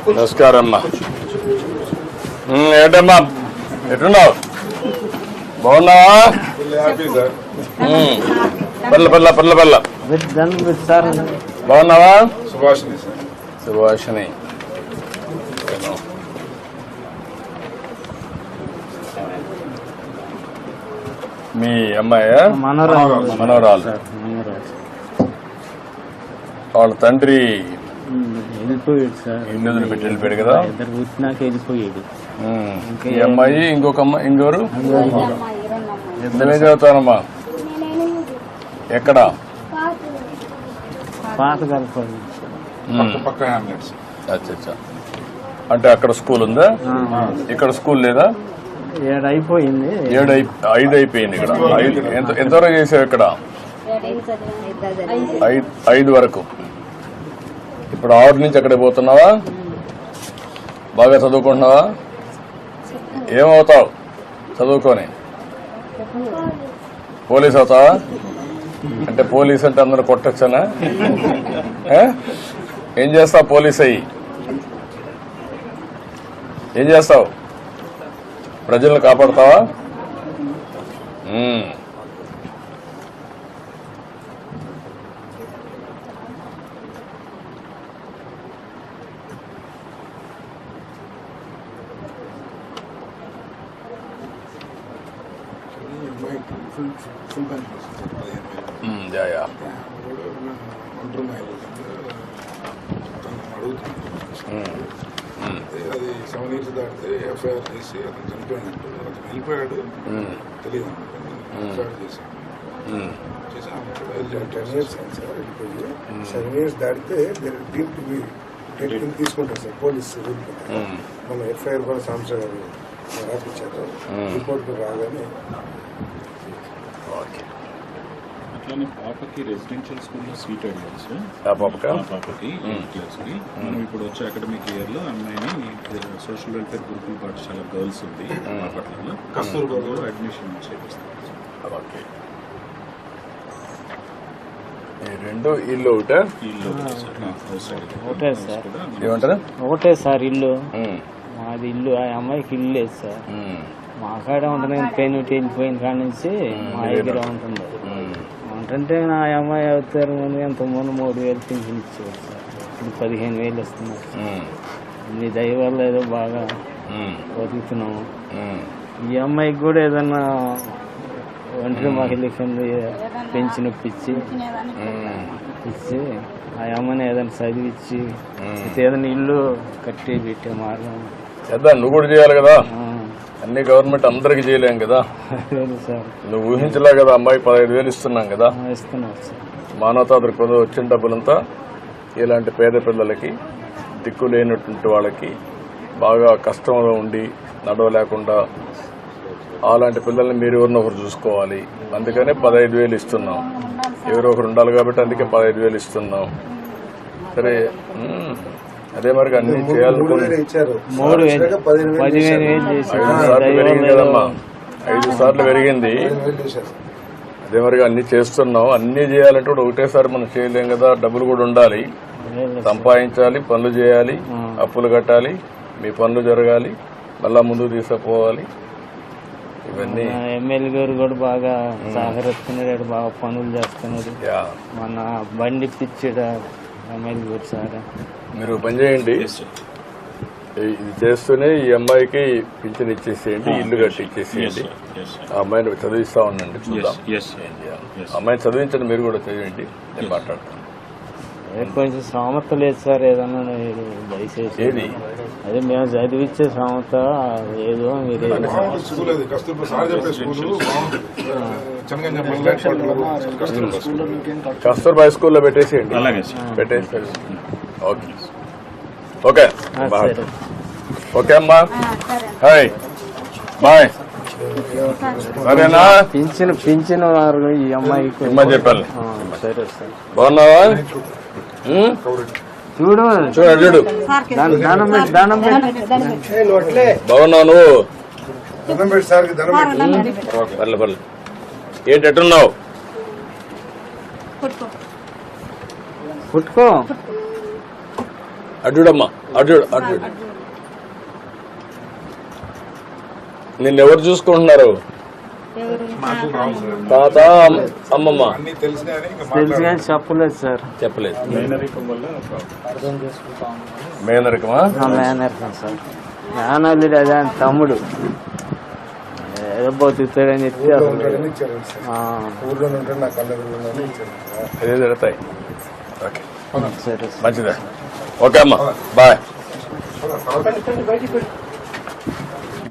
నమస్కారం అమ్మా. ఏంటమ్మా ఎట్టున్నావు? బాగున్నావా? పల్ల పల్ల పల్ల పల్ల బాగున్నావా? సుభాషిణి మీ అమ్మాయి మనవరాలు. వాళ్ళ తండ్రి వెళ్ళిపోయాడు సార్. ఇల్లు పెట్టి వెళ్ళిపోయాడు కదా. వచ్చినాక వెళ్ళిపోయాడు. ఈ అమ్మాయి ఇంకొక అమ్మాయి ఇంకోరు ఎంతమే చదువుతానమ్మా? ఎక్కడ? పాత కలపండి. అచ్చా. అంటే అక్కడ స్కూల్ ఉందా? ఇక్కడ స్కూల్ లేదా? 7 అయిపోయింది. 5 అయిపోయింది. ఇక్కడ ఎంతవరకు చేసావు? ఇక్కడ 5 వరకు. ఇప్పుడు 6 నుంచి అక్కడికి పోతున్నావా? బాగా చదువుకుంటున్నావా? ఏమవుతావు చదువుకొని? పోలీస్ అవుతావా? అంటే పోలీస్ అంటే అందరూ కొట్టొచ్చనా? ఏం చేస్తావు పోలీస్ అయ్యి? ఏం చేస్తావు? ప్రజలను కాపాడతావా? యా అది 7 years దాటితే ఎఫ్ఐఆర్ చేసి అతను చనిపోయినట్టు అతను వెళ్ళిపోయాడు తెలియదు. ఎఫ్ఐఆర్ చేశాను 10 years సార్ వెళ్ళిపోయి 7 years దాటితే తీసుకుంటారు సార్ పోలీసు రూల్. మన ఎఫ్ఐఆర్ కూడా సంవత్సరం గారు రాపించారు. రిపోర్ట్ రాగానే అట్లానే పాపకి రెసిడెన్షియల్ స్కూల్లో సీట్ అడిగారు సార్. పాపకి 8th క్లాస్కి. మనం ఇప్పుడు వచ్చే అకాడమిక్ ఇయర్ లో అమ్మాయిని సోషల్ వెల్ఫేర్ గురుకుల పాఠశాల గర్ల్స్ ఉంది బాపట్లలో కస్తూర్బాలో అడ్మిషన్ చేపిస్తాం. రెండు ఇల్లు ఒకటే? ఒకటే సార్. ఏమంటారు? ఒకటే సార్ ఇల్లు. మాది ఇల్లు. ఆ అమ్మాయికి ఇల్లు లేదు సార్. మా కాడ ఉంటుంది. పెయిన్ వెళ్ళిపోయిన కాడ నుంచి మా దగ్గర ఉంటుంది. ఉంటుంటే నా అమ్మాయి అవుతారు ముందు ఎంతమంది 3,000 పింఛన్ ఇచ్చేవారు సార్. ఇప్పుడు 15,000 వస్తున్నారు. మీ దయ వల్ల ఏదో బాగా బతుకుతున్నాము. ఈ అమ్మాయికి కూడా ఏదన్నా ఒంటరి మహిళకి పెంచి నొప్పించి ఆ అమ్మని ఏదైనా చదివించి ఏదైనా ఇల్లు కట్టి పెట్టే మార్గం చేద్దాం. నువ్వు కూడా చేయాలి కదా. అన్ని గవర్నమెంట్ అందరికి చేయలేం కదా. నువ్వు ఊహించలే కదా. అమ్మాయి 15,000 ఇస్తున్నాం కదా. మానవతా దృక్పథం వచ్చిన డబ్బులంతా ఇలాంటి పేద పిల్లలకి, దిక్కు లేనటువంటి వాళ్ళకి, బాగా కష్టంలో ఉండి నడవలేకుండా అలాంటి పిల్లల్ని మీరు ఎవరినొకరు చూసుకోవాలి. అందుకనే 15,000 ఇస్తున్నాం. ఎవరో ఒకరు ఉండాలి కాబట్టి అందుకే 15,000 ఇస్తున్నాం. సరే అదే మరి అన్ని చేయాలనుకుని 5 సార్లు పెరిగింది కదమ్మా. 5 సార్లు పెరిగింది. అదే మరి అన్ని చేస్తున్నాం. అన్ని చేయాలంటే కూడా ఒకటేసారి మనం చేయలేం కదా. డబ్బులు కూడా ఉండాలి. సంపాదించాలి, పనులు చేయాలి, అప్పులు కట్టాలి, మీ పనులు జరగాలి, మళ్ళా ముందుకు తీసుకుపోవాలి. ఇవన్నీ ఎమ్మెల్యే గారు కూడా బాగా సహకరిస్తున్నాడు. బాగా పనులు చేస్తున్నాడు. మన బండి పిచ్చాడు ఎమ్మెల్యే గారు సార్. మీరు పని చేయండి. ఇది చేస్తూనే ఈ అమ్మాయికి పింఛన్ ఇచ్చేసేయండి, ఇల్లు కట్టి ఇచ్చేసేయండి. ఆ అమ్మాయిని చదివిస్తా ఉండండి. చూద్దాం. అమ్మాయిని చదివించండి. మీరు కూడా చదివండి. నేను మాట్లాడతాను. కొంచెం శ్రామత లేదు సార్. ఏదన్నా దయచేసి ఏది అదే మేము చదివించే శ్రామత ఏదో మీరు కస్తూర్బా స్కూల్లో పెట్టేసేయండి. ఓకే ఓకే ఓకే అమ్మా. Hi bye. సరేనా? పింఛను ఈ అమ్మాయికి ఇమ్మని చెప్పాలి. సరే సార్. బాగున్నావా? చూడు చూడు బాగున్నావు నువ్వు? పర్లే పర్లే. ఏంటి ఎట్టున్నావు? పుట్టుకో అడ్డుడమ్మా అడ్డు నిన్నెవరు చూసుకుంటున్నారు? తాత అమ్మమ్మ అన్ని తెలిసినాయని ఇంకా తెలుసు కానీ చెప్పలేదు సార్. చెప్పలేదు. మేనరికం వల్ల మేనరికమా? మేనర్కం సార్. మేనల్లుడు అదే ఆయన తమ్ముడు ఏదో బతుకుతాడని చెప్పి అసలు ఊర్లో ఉంటే నా కళ్ళ అదే జరుగుతాయి. ఓకే సరే సార్. మంచిదే. ఓకే అమ్మా బాయ్. బయటికి